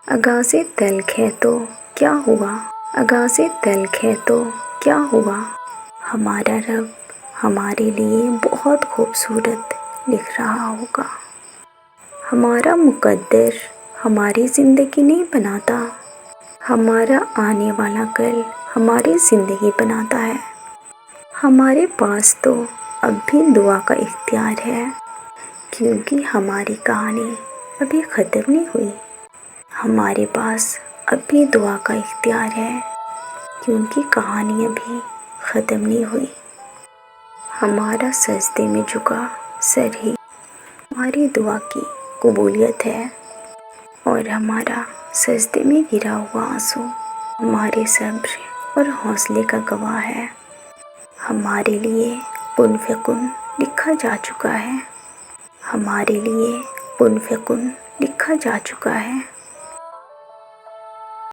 اغاز تلخ ہے تو کیا ہوا، اغاز تلخ ہے تو کیا ہوا، ہمارا رب ہمارے لیے بہت خوبصورت لکھ رہا ہوگا۔ ہمارا مقدر ہماری زندگی نہیں بناتا، ہمارا آنے والا کل ہماری زندگی بناتا ہے۔ ہمارے پاس تو اب بھی دعا کا اختیار ہے، کیونکہ ہماری کہانی ابھی ختم نہیں ہوئی۔ ہمارے پاس اب بھی دعا کا اختیار ہے، کیونکہ کہانی ابھی ختم نہیں ہوئی۔ ہمارا سجدے میں جھکا سر ہی ہماری دعا کی قبولیت ہے، اور ہمارا سجدے میں گرا ہوا آنسو ہمارے صبر اور حوصلے کا گواہ ہے۔ ہمارے لیے کن فیکن لکھا جا چکا ہے، ہمارے لیے کن فیکن لکھا جا چکا ہے۔